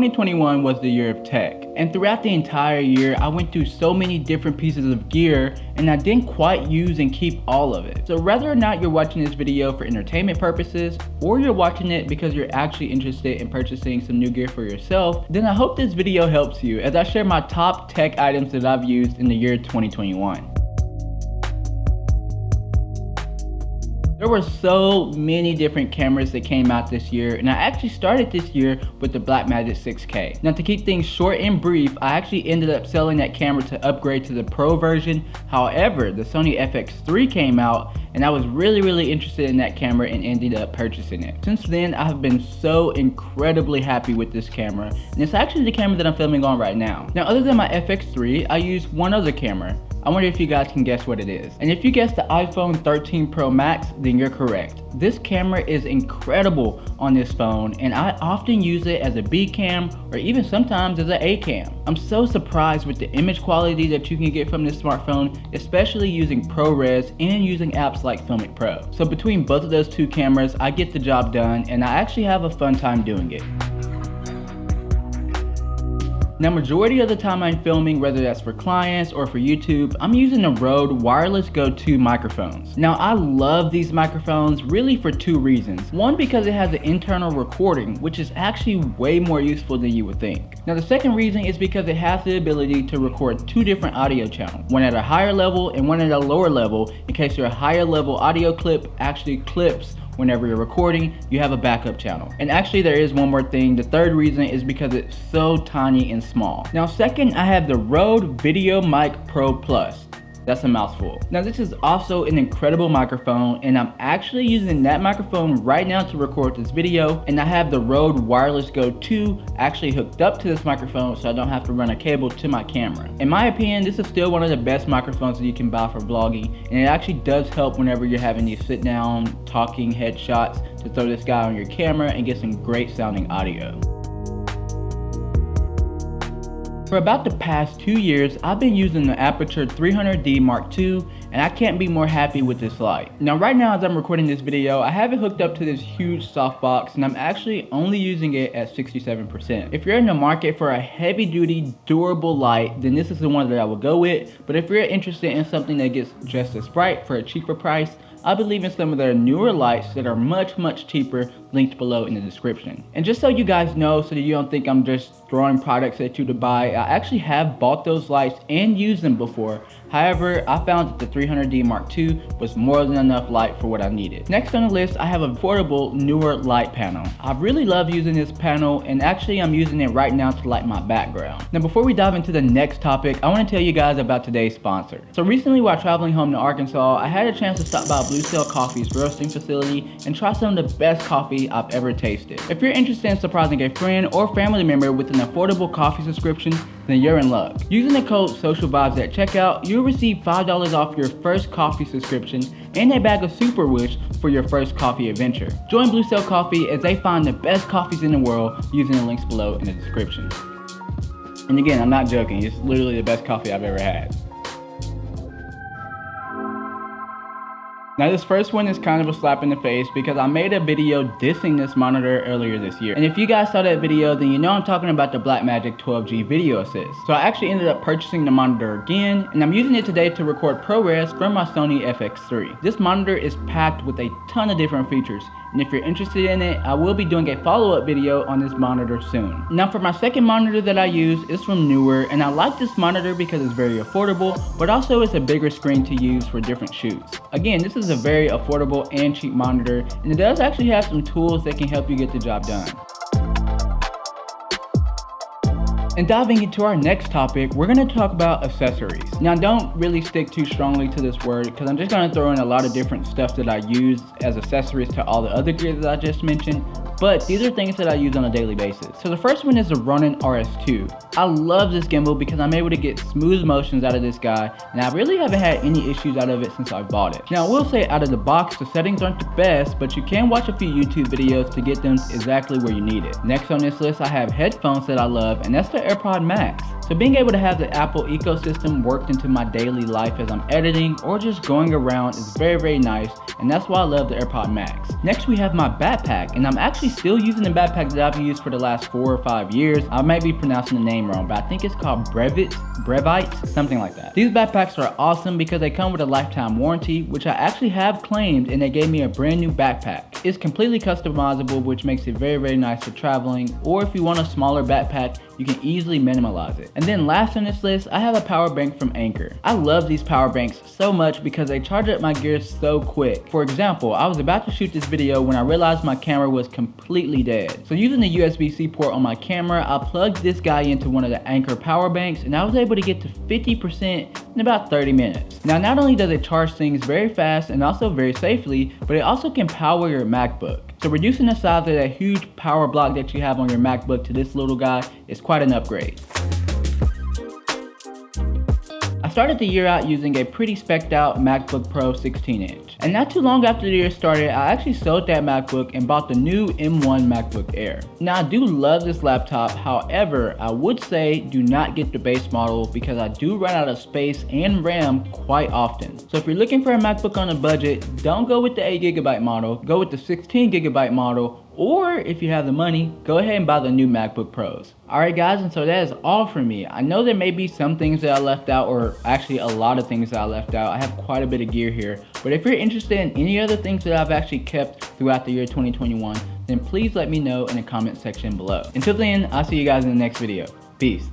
2021 was the year of tech, and throughout the entire year I went through so many different pieces of gear and I didn't quite use and keep all of it. So whether or not you're watching this video for entertainment purposes or you're watching it because you're actually interested in purchasing some new gear for yourself, then I hope this video helps you as I share my top tech items that I've used in the year 2021. There were so many different cameras that came out this year, and I actually started this year with the Blackmagic 6K. Now, to keep things short and brief, I actually ended up selling that camera to upgrade to the Pro version. However, the Sony FX3 came out and I was really interested in that camera and ended up purchasing it. Since then, I have been so incredibly happy with this camera, and it's actually the camera that I'm filming on right now. Now, other than my FX3, I use one other camera. I wonder if you guys can guess what it is. And if you guessed the iPhone 13 Pro Max, then you're correct. This camera is incredible on this phone, and I often use it as a B cam or even sometimes as an A cam. I'm so surprised with the image quality that you can get from this smartphone, especially using ProRes and using apps like Filmic Pro. So between both of those two cameras, I get the job done and I actually have a fun time doing it. Now, majority of the time I'm filming, whether that's for clients or for YouTube, I'm using the Rode Wireless Go 2 microphones. Now, I love these microphones really for two reasons. One, because it has an internal recording, which is actually way more useful than you would think. Now, the second reason is because it has the ability to record two different audio channels, one at a higher level and one at a lower level, in case your higher level audio clip actually clips whenever you're recording, you have a backup channel. And actually there is one more thing. The third reason is because it's so tiny and small. Now, second, I have the Rode Video Mic Pro Plus. That's a mouthful. Now, this is also an incredible microphone, and I'm actually using that microphone right now to record this video, and I have the Rode Wireless Go 2 actually hooked up to this microphone so I don't have to run a cable to my camera. In my opinion, this is still one of the best microphones that you can buy for vlogging, and it actually does help whenever you're having these sit down talking headshots to throw this guy on your camera and get some great sounding audio. For about the past 2 years, I've been using the Aperture 300D Mark II, and I can't be more happy with this light. Now, right now as I'm recording this video, I have it hooked up to this huge softbox, and I'm actually only using it at 67%. If you're in the market for a heavy duty, durable light, then this is the one that I would go with. But if you're interested in something that gets just as bright for a cheaper price, I believe in some of their newer lights that are much cheaper, linked below in the description. And just so you guys know, so that you don't think I'm just throwing products at you to buy, I actually have bought those lights and used them before. However, I found that the 300D Mark II was more than enough light for what I needed. Next on the list, I have a affordable, newer light panel. I really love using this panel, and actually I'm using it right now to light my background. Now, before we dive into the next topic, I want to tell you guys about today's sponsor. So recently, while traveling home to Arkansas, I had a chance to stop by Blue Cell Coffee's roasting facility and try some of the best coffee I've ever tasted. If you're interested in surprising a friend or family member with an affordable coffee subscription, then you're in luck. Using the code SOCIALVIBES at checkout, you'll receive $5 off your first coffee subscription and a bag of Super Wish for your first coffee adventure. Join Blue Cell Coffee as they find the best coffees in the world using the links below in the description. And again, I'm not joking, it's literally the best coffee I've ever had. Now, this first one is kind of a slap in the face because I made a video dissing this monitor earlier this year. And if you guys saw that video, then you know I'm talking about the Blackmagic 12G Video Assist. So I actually ended up purchasing the monitor again, and I'm using it today to record ProRes from my Sony FX3. This monitor is packed with a ton of different features, and if you're interested in it, I will be doing a follow-up video on this monitor soon. Now, for my second monitor that I use, it's from Newer, and I like this monitor because it's very affordable, but also it's a bigger screen to use for different shoots. Again, this is a very affordable and cheap monitor, and it does actually have some tools that can help you get the job done. And diving into our next topic, we're going to talk about accessories. Now, don't really stick too strongly to this word because I'm just going to throw in a lot of different stuff that I use as accessories to all the other gear that I just mentioned. But these are things that I use on a daily basis. So the first one is the Ronin RS2. I love this gimbal because I'm able to get smooth motions out of this guy, and I really haven't had any issues out of it since I bought it. Now, I will say out of the box, the settings aren't the best, but you can watch a few YouTube videos to get them exactly where you need it. Next on this list, I have headphones that I love, and that's the AirPod Max. So being able to have the Apple ecosystem worked into my daily life as I'm editing or just going around is very nice, and that's why I love the AirPod Max. Next we have my backpack, and I'm actually still using the backpack that I've used for the last 4 or 5 years. I might be pronouncing the name wrong, but I think it's called Brevite, something like that. These backpacks are awesome because they come with a lifetime warranty, which I actually have claimed, and they gave me a brand new backpack. It's completely customizable, which makes it very nice for traveling, or if you want a smaller backpack, you can easily minimalize it. And then last on this list, I have a power bank from Anker. I love these power banks so much because they charge up my gear so quick. For example, I was about to shoot this video when I realized my camera was completely dead. So using the USB-C port on my camera, I plugged this guy into one of the Anker power banks, and I was able to get to 50% in about 30 minutes. Now, not only does it charge things very fast and also very safely, but it also can power your MacBook. So reducing the size of that huge power block that you have on your MacBook to this little guy is quite an upgrade. I started the year out using a pretty specced out MacBook Pro 16-inch. And not too long after the year started, I actually sold that MacBook and bought the new M1 MacBook Air. Now I do love this laptop, however, I would say do not get the base model because I do run out of space and RAM quite often. So if you're looking for a MacBook on a budget, don't go with the 8GB model, go with the 16GB model, or if you have the money, go ahead and buy the new MacBook Pros. Alright guys, and so that is all for me. I know there may be some things that I left out, or actually a lot of things that I left out. I have quite a bit of gear here, but if you're interested in any other things that I've actually kept throughout the year 2021, then please let me know in the comment section below. Until then, I'll see you guys in the next video. Peace.